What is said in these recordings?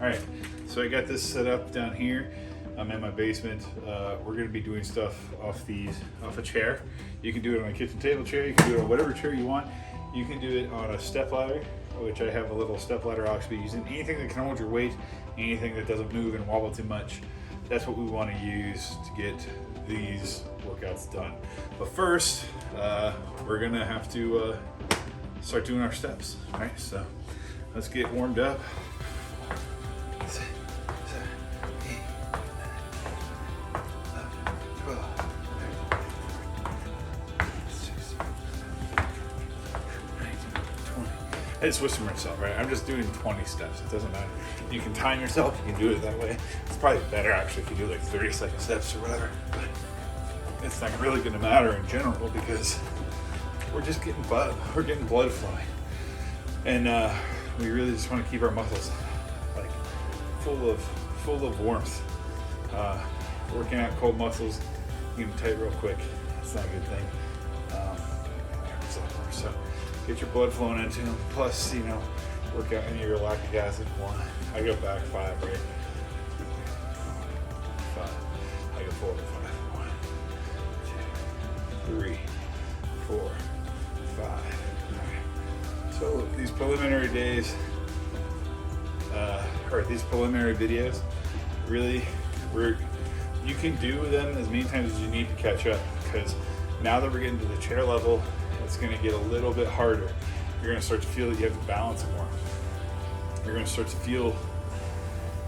All right, so I got this set up down here. I'm in my basement. We're gonna be doing stuff off a chair. You can do it on a kitchen table chair. You can do it on whatever chair you want. You can do it on a step ladder, which I have a little step ladder I'll be using. Anything that can hold your weight, anything that doesn't move and wobble too much. That's what we want to use to get these workouts done. But first, we're gonna have to start doing our steps. All right, so let's get warmed up. I just whisper myself, right? I'm just doing 20 steps. It doesn't matter. You can time yourself. You can do it that way. It's probably better actually if you do like 30-second steps or whatever. But it's not really going to matter in general because we're just getting blood. We're getting blood flowing, and we really just want to keep our muscles like full of warmth. Working out cold muscles, you get them tight real quick. It's not a good thing. So get your blood flowing into them. Plus, work out any of your lactic acid. 1. I go back 5, right? 5. I go forward 5. 1, 2, 3, 4, 5. Right. So these preliminary days, or these preliminary videos, really, you can do them as many times as you need to catch up, because now that we're getting to the chair level, it's going to get a little bit harder. You're going to start to feel that you have to balance more. You're going to start to feel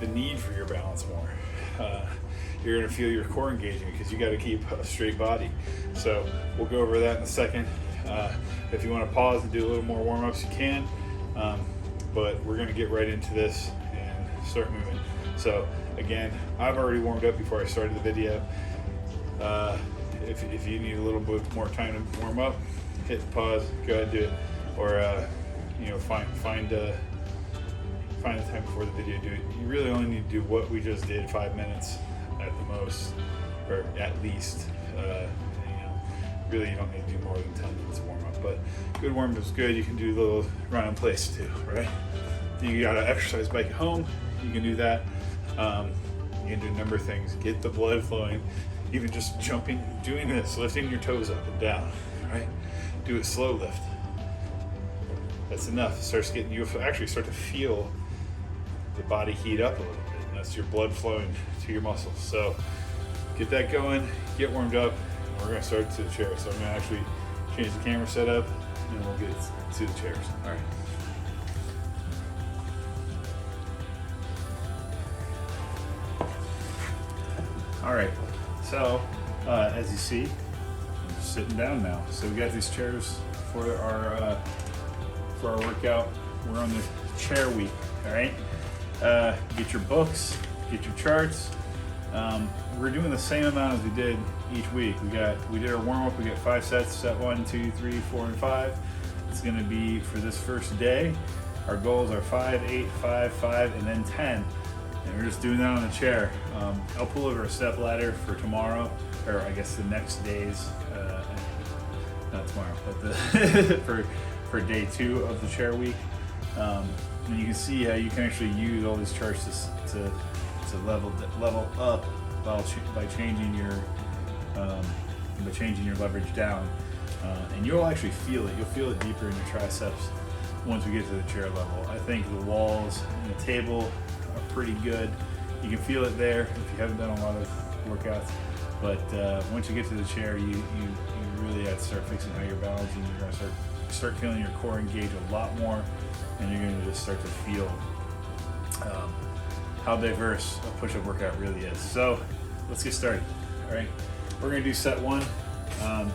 the need for your balance more. You're going to feel your core engaging because you got to keep a straight body. So we'll go over that in a second. If you want to pause and do a little more warm-ups, you can. But we're going to get right into this and start moving. So again, I've already warmed up before I started the video. If you need a little bit more time to warm up, hit pause, go ahead and do it. Or find the time before the video, do it. You really only need to do what we just did, 5 minutes at the most, or at least. Really you don't need to do more than 10 minutes of warm up, but good warm up is good. You can do a little run in place too, right? You got an exercise bike at home, you can do that. You can do a number of things, get the blood flowing, even just jumping, doing this, lifting your toes up and down, right? Do it slow lift. That's enough. You actually start to feel the body heat up a little bit. And that's your blood flowing to your muscles. So get that going, get warmed up, and we're gonna start to the chair. So I'm gonna actually change the camera setup and we'll get to the chairs. All right. All right, so as you see, I'm sitting down now. So we got these chairs for our workout. We're on the chair week, all right? Get your books, get your charts. We're doing the same amount as we did each week. We did our warm up. We got 5 sets, set 1, 2, 3, 4, and 5. It's gonna be for this first day. Our goals are 5, 8, 5, 5, and then 10. And we're just doing that on the chair. I'll pull over a step ladder for tomorrow, or I guess the next days, not tomorrow, but for day 2 of the chair week. And you can see how you can actually use all these charts to level up by changing your leverage down, and you'll actually feel it. You'll feel it deeper in your triceps once we get to the chair level. I think the walls and the table are pretty good. You can feel it there if you haven't done a lot of workouts, but once you get to the chair, you really have to start fixing how you're balancing. You're gonna start feeling your core engage a lot more, and you're gonna just start to feel how diverse a push-up workout really is. So let's get started. All right, we're gonna do set 1, and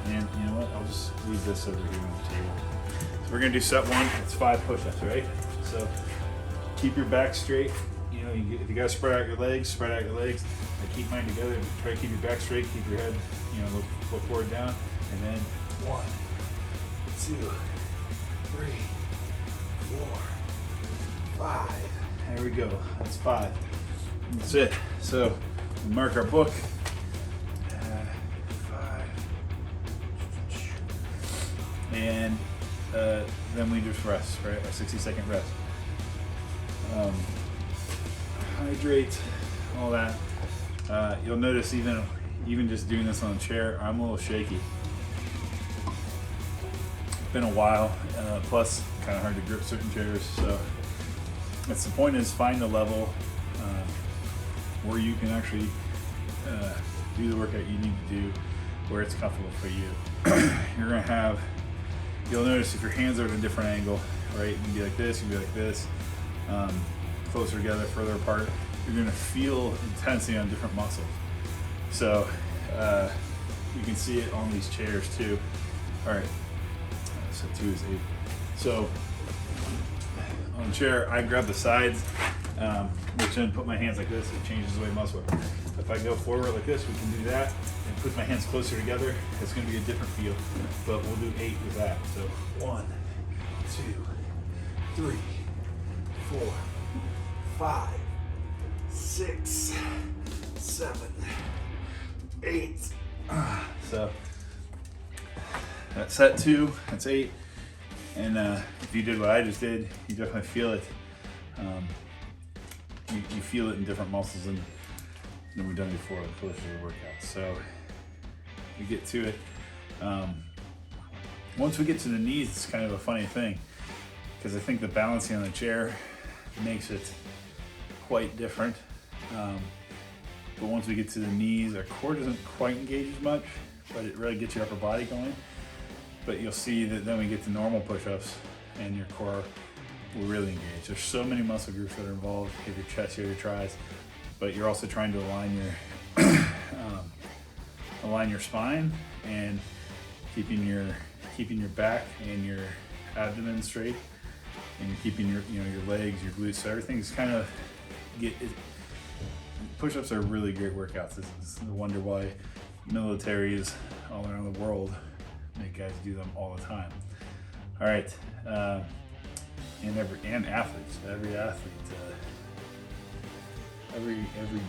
you know what? I'll just leave this over here on the table. So we're gonna do set 1. It's 5 push-ups, right? So keep your back straight. If you gotta spread out your legs, spread out your legs. I keep mine together. Try to keep your back straight. Keep your head, look forward down, and then 1, 2, 3, 4, 5. There we go. That's 5. That's it. So mark our book. 5. And then we just rest, right? A 60-second rest. hydrate, all that. You'll notice even just doing this on a chair, I'm a little shaky. It's been a while, plus kind of hard to grip certain chairs. So that's the point, is find a level where you can actually do the workout you need to do, where it's comfortable for you. You're gonna have, you'll notice if your hands are at a different angle, right? You can be like this, you can be like this, closer together, further apart. You're gonna feel intensity on different muscles. So you can see it on these chairs too. All right, so 2 is 8. So on the chair, I grab the sides, which then put my hands like this. It changes the way muscle work. If I go forward like this, we can do that, and put my hands closer together. It's gonna be a different feel, but we'll do 8 with that. So 1, 2, 3, 4, 5, 6, 7, 8. So that's set 2, that's 8. And if you did what I just did, you definitely feel it. You feel it in different muscles than we've done before, the closer to the workout. So you get to it. Once we get to the knees, it's kind of a funny thing, because I think the balancing on the chair makes it quite different. But once we get to the knees, our core doesn't quite engage as much, but it really gets your upper body going. But you'll see that then we get to normal push-ups and your core will really engage. There's so many muscle groups that are involved. You have your chest, you have your tris, but you're also trying to align your align your spine and keeping your back and your abdomen straight, and you're keeping your your legs, your glutes. So everything's kind of push-ups are really great workouts. It's no wonder why militaries all around the world make guys do them all the time. All right, and athletes, every athlete, every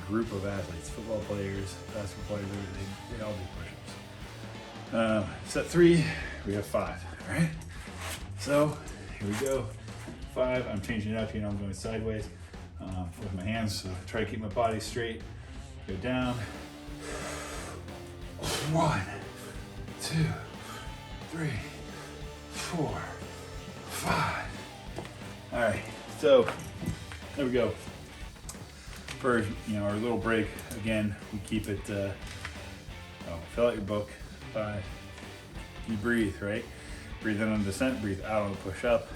group of athletes, football players, basketball players, they all do push-ups. Set 3, we have 5. All right, so here we go. 5. I'm changing it up. I'm going sideways with my hands. So try to keep my body straight. Go down. 1, 2, 3, 4, 5. All right, so there we go. For our little break, again, we keep it. Fill out your book. 5. You breathe, right? Breathe in on the descent. Breathe out on the push up.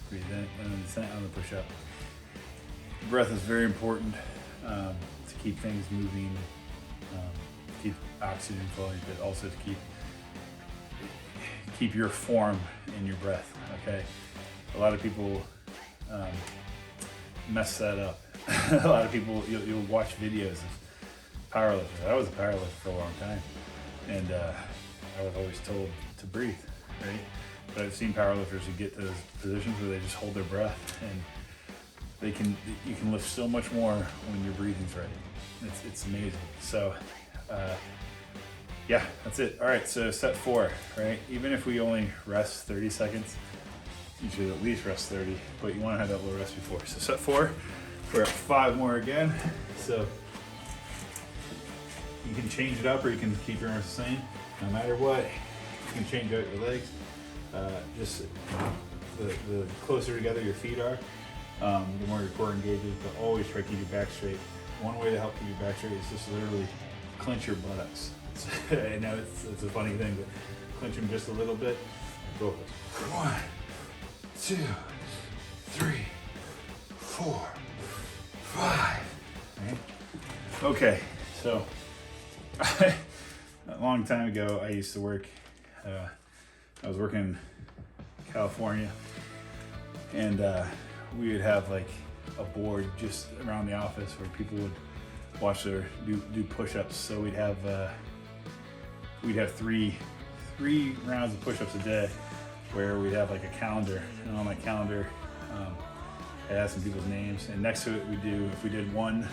Breathe in on the descent, on the push up. Breath is very important to keep things moving, to keep oxygen flowing, but also to keep your form in your breath. Okay, a lot of people mess that up. A lot of people, you'll watch videos of powerlifters. I was a powerlifter for a long time, and I was always told to breathe, right? But I've seen powerlifters who get to those positions where they just hold their breath, and you can lift so much more when your breathing's right. It's amazing. So yeah, that's it. All right, so set 4, right? Even if we only rest 30 seconds, you should at least rest 30, but you want to have that little rest before. So set 4, we're at 5 more again. So you can change it up, or you can keep your arms the same. No matter what, you can change out your legs. Just the closer together your feet are, the more your core engages, but always try to keep your back straight. One way to help keep your back straight is just literally clench your buttocks. I know it's a funny thing, but clench them just a little bit. Go. 1, 2, 3, 4, 5. Right? Okay, so a long time ago, I used to work. I was working in California, and we would have like a board just around the office where people would watch their do push-ups. So we'd have 3 rounds of push-ups a day, where we'd have like a calendar, and on my calendar I had some people's names, and next to it if we did one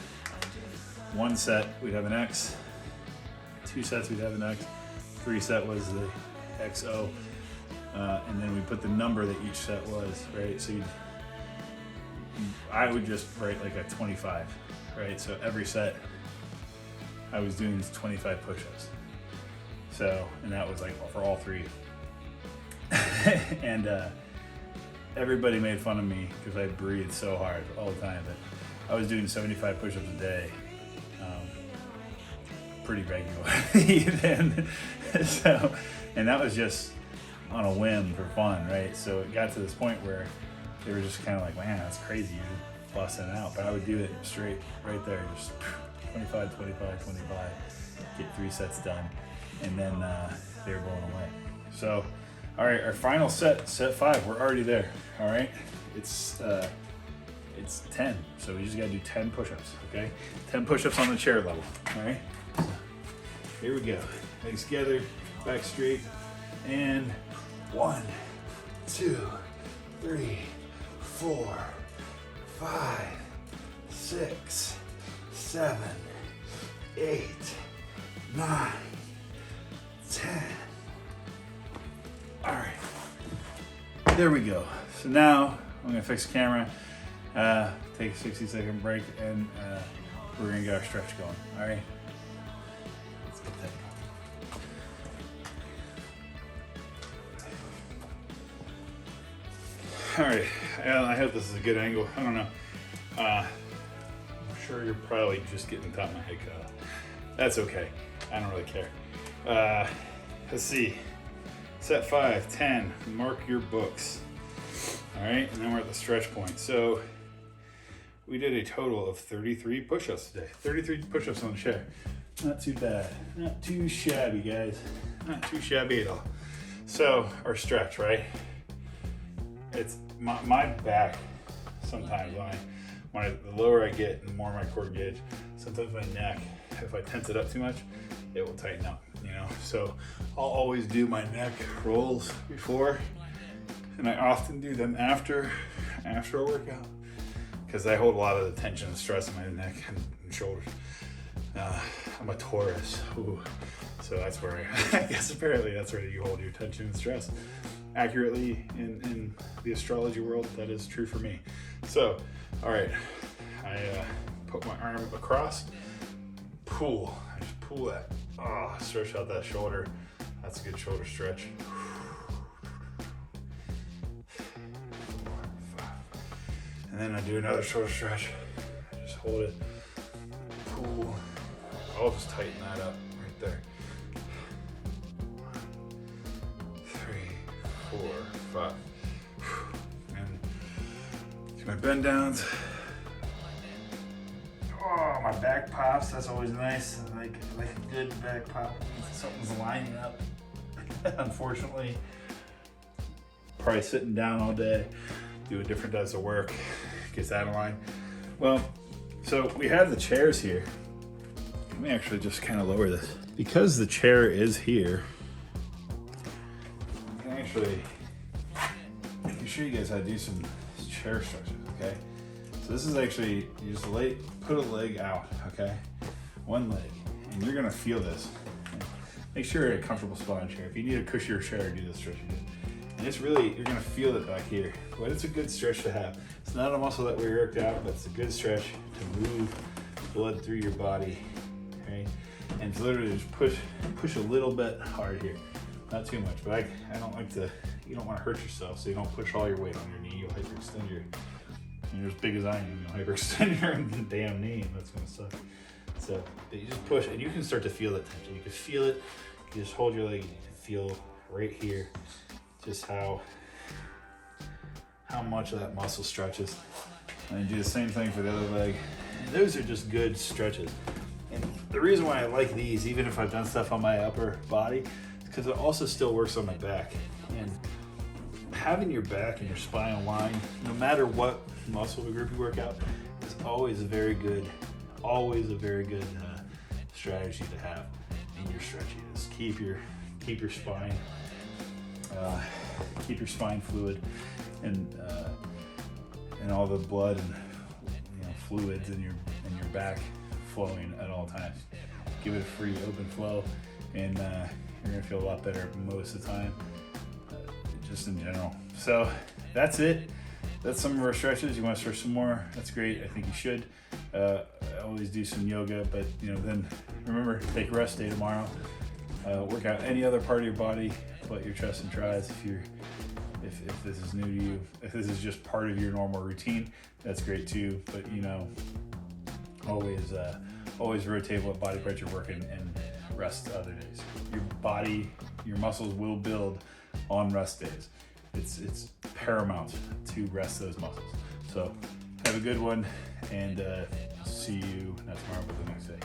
set, we'd have an X. 2 sets, we'd have an X. 3 set was the XO, and then we put the number that each set was, right? So I would just write like a 25, right? So every set I was doing 25 push-ups. So, and that was like for all three. And everybody made fun of me because I breathed so hard all the time, but I was doing 75 push-ups a day, pretty regularly. And that was just on a whim for fun, right? So it got to this point where they were just kind of like, man, that's crazy, you're busting it out. But I would do it straight right there, just 25, 25, 25, get 3 sets done, and then they were blown away. So, all right, our final set 5, we're already there. All right, it's 10, so we just gotta do 10 push-ups, okay? 10 push-ups on the chair level, all right? So, here we go. Legs together, back straight, and 1, 2, 3, 4, 5, 6, 7, 8, 9, 10. All right, there we go. So now I'm gonna fix the camera, take a 60-second break, and we're gonna get our stretch going. All right, let's get that going. All right, I hope this is a good angle. I don't know. I'm sure you're probably just getting the top of my head cut off. That's okay. I don't really care. Let's see. Set 5, 10, mark your books. All right, and then we're at the stretch point. So we did a total of 33 push-ups today. 33 push-ups on the chair. Not too bad. Not too shabby, guys. Not too shabby at all. So our stretch, right? It's my back sometimes the lower I get, the more my core gauge, sometimes my neck, if I tense it up too much, it will tighten up, you know? So I'll always do my neck rolls before, and I often do them after a workout, because I hold a lot of the tension and stress in my neck and shoulders. I'm a Taurus, so that's where I guess apparently that's where you hold your tension and stress. Accurately in the astrology world, that is true for me. So, all right, I put my arm across, pull. I just pull that. Stretch out that shoulder. That's a good shoulder stretch. And then I do another shoulder stretch. I just hold it, pull. I'll just tighten that up right there. 3, 4, 5. And do my bend downs. Oh, my back pops. That's always nice. I like a good back pop. Something's lining up. Unfortunately, probably sitting down all day, doing different types of work, gets out of line. Well, so we have the chairs here. Let me actually just kind of lower this. Because the chair is here, I can actually show you guys how to do some chair stretches, okay? So this is actually, you just put a leg out, okay? One leg, and you're gonna feel this. Make sure you're in a comfortable spot on the chair. If you need a cushier chair, do this stretch again. And it's really, you're gonna feel it back here. But it's a good stretch to have. It's not a muscle that we worked out, but it's a good stretch to move blood through your body, okay? And to literally just push a little bit hard here. Not too much, but I don't like to, you don't wanna hurt yourself, so you don't push all your weight on your knee. You'll hyperextend you're as big as I am, you'll hyperextend your damn knee, and that's gonna suck. So you just push, and you can start to feel that tension. You can feel it. You just hold your leg. You can feel right here just how much of that muscle stretches. And do the same thing for the other leg. And those are just good stretches. And the reason why I like these, even if I've done stuff on my upper body, is because it also still works on my back. And having your back and your spine aligned, no matter what muscle group you work out, is always a very good strategy to have in your stretching. Is keep your spine fluid and all the blood and fluids in your back flowing at all times. Give it a free open flow, and you're gonna feel a lot better most of the time, just in general. So that's it. that's some of our stretches. You want to stretch some more? That's great. I think you should. I always do some yoga, but then remember, take a rest day tomorrow. Work out any other part of your body but your chest and tries. If this is new to you, if this is just part of your normal routine, that's great too. But always rotate what body parts you're working and rest other days. Your body, your muscles will build on rest days. It's paramount to rest those muscles. So have a good one, and see you not tomorrow but the next day.